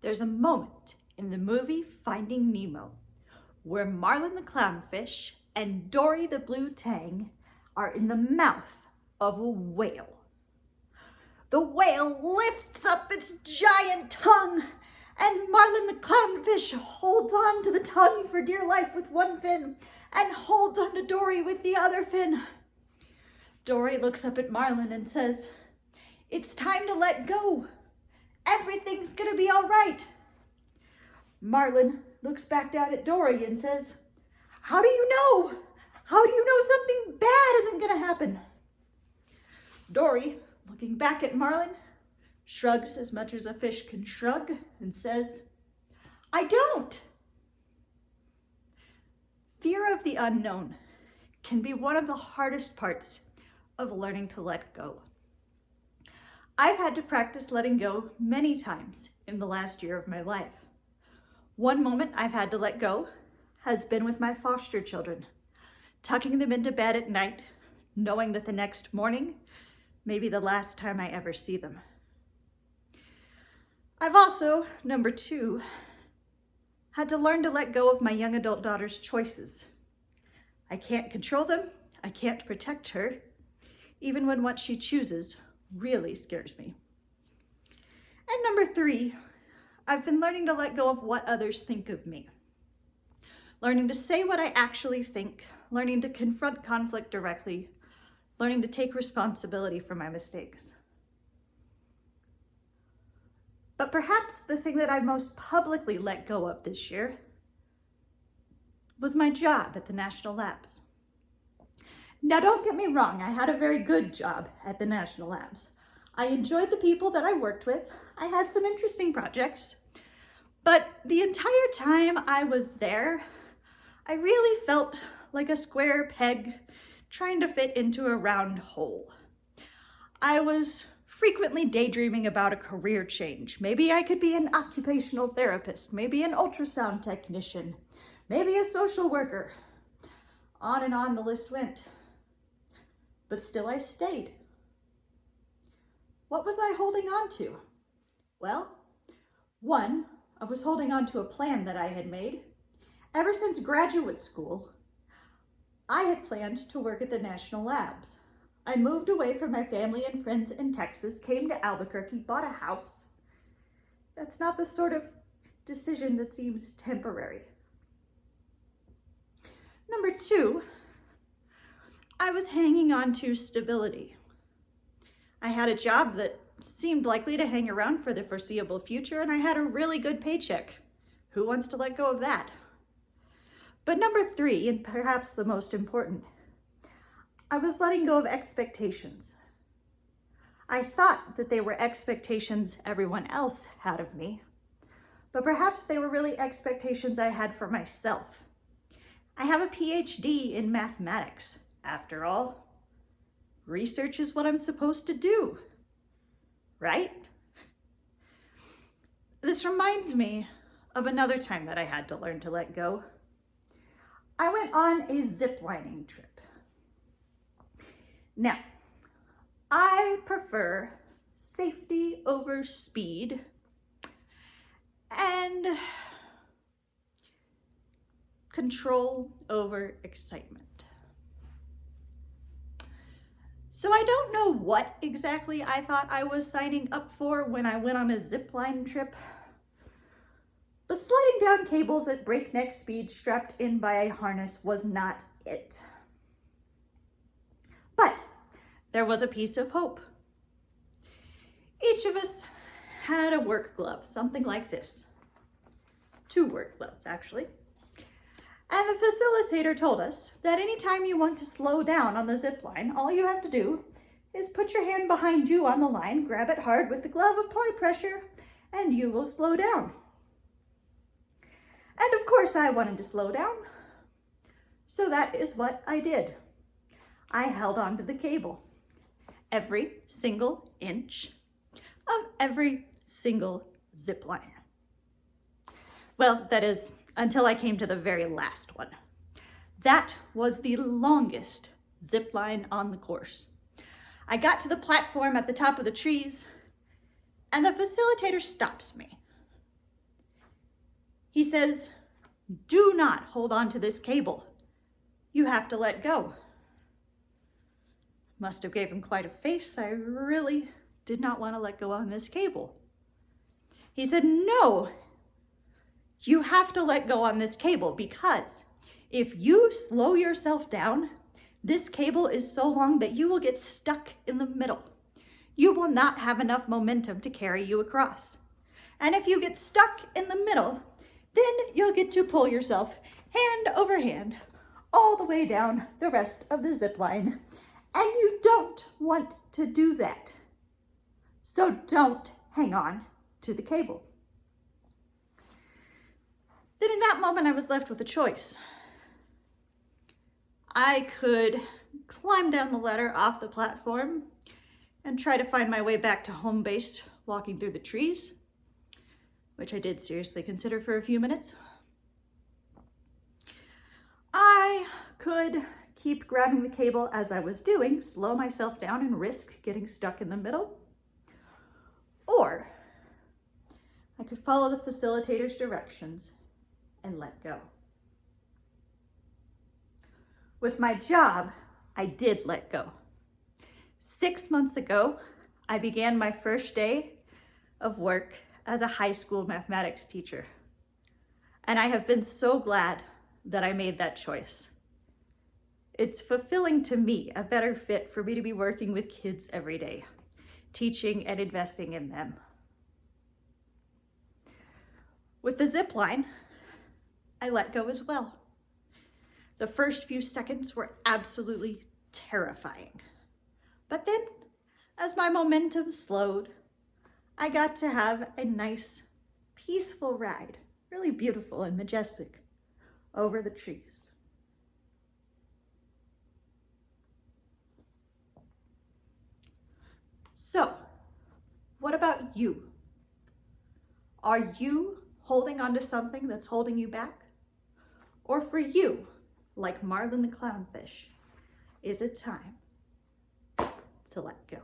There's a moment in the movie Finding Nemo where Marlin the clownfish and Dory the blue tang are in the mouth of a whale. The whale lifts up its giant tongue, and Marlin the clownfish holds on to the tongue for dear life with one fin and holds on to Dory with the other fin. Dory looks up at Marlin and says, "It's time to let go. Everything's gonna be all right." Marlin looks back down at Dory and says, "How do you know? How do you know something bad isn't gonna happen?" Dory, looking back at Marlin, shrugs as much as a fish can shrug and says, "I don't." Fear of the unknown can be one of the hardest parts of learning to let go. I've had to practice letting go many times in the last year of my life. One moment I've had to let go has been with my foster children, tucking them into bed at night, knowing that the next morning may be the last time I ever see them. I've also, number 2, had to learn to let go of my young adult daughter's choices. I can't control them, I can't protect her, even when what she chooses really scares me. And number 3, I've been learning to let go of what others think of me. Learning to say what I actually think, learning to confront conflict directly, learning to take responsibility for my mistakes. But perhaps the thing that I most publicly let go of this year was my job at the National Labs. Now, don't get me wrong, I had a very good job at the National Labs. I enjoyed the people that I worked with. I had some interesting projects, but the entire time I was there, I really felt like a square peg trying to fit into a round hole. I was frequently daydreaming about a career change. Maybe I could be an occupational therapist, maybe an ultrasound technician, maybe a social worker. On and on the list went. But still I stayed. What was I holding on to? Well, 1, I was holding on to a plan that I had made. Ever since graduate school, I had planned to work at the National Labs. I moved away from my family and friends in Texas, came to Albuquerque, bought a house. That's not the sort of decision that seems temporary. Number 2, I was hanging on to stability. I had a job that seemed likely to hang around for the foreseeable future, and I had a really good paycheck. Who wants to let go of that? But number 3, and perhaps the most important, I was letting go of expectations. I thought that they were expectations everyone else had of me, but perhaps they were really expectations I had for myself. I have a PhD in mathematics. After all, research is what I'm supposed to do, right? This reminds me of another time that I had to learn to let go. I went on a ziplining trip. Now, I prefer safety over speed and control over excitement. So I don't know what exactly I thought I was signing up for when I went on a zipline trip, but sliding down cables at breakneck speed strapped in by a harness was not it. But there was a piece of hope. Each of us had a work glove, something like this. 2 work gloves, actually. And the facilitator told us that anytime you want to slow down on the zip line, all you have to do is put your hand behind you on the line, grab it hard with the glove, apply pressure, and you will slow down. And of course I wanted to slow down, so that is what I did. I held onto the cable, every single inch of every single zip line. Well, that is, until I came to the very last one. That was the longest zip line on the course. I got to the platform at the top of the trees, and the facilitator stops me. He says, do not hold on to this cable. You have to let go. Must have gave him quite a face. I really did not want to let go on this cable. He said, no, you have to let go on this cable because if you slow yourself down, this cable is so long that you will get stuck in the middle. You will not have enough momentum to carry you across. And if you get stuck in the middle, then you'll get to pull yourself hand over hand all the way down the rest of the zip line. And you don't want to do that. So don't hang on to the cable. Then in that moment, I was left with a choice. I could climb down the ladder off the platform and try to find my way back to home base walking through the trees, which I did seriously consider for a few minutes. I could keep grabbing the cable as I was doing, slow myself down and risk getting stuck in the middle. Or I could follow the facilitator's directions and let go. With my job, I did let go. 6 months ago, I began my first day of work as a high school mathematics teacher. And I have been so glad that I made that choice. It's fulfilling to me, a better fit for me to be working with kids every day, teaching and investing in them. With the zip line, I let go as well. The first few seconds were absolutely terrifying. But then, as my momentum slowed, I got to have a nice, peaceful ride, really beautiful and majestic, over the trees. So, what about you? Are you holding on to something that's holding you back? Or for you, like Marlin the clownfish, is it time to let go?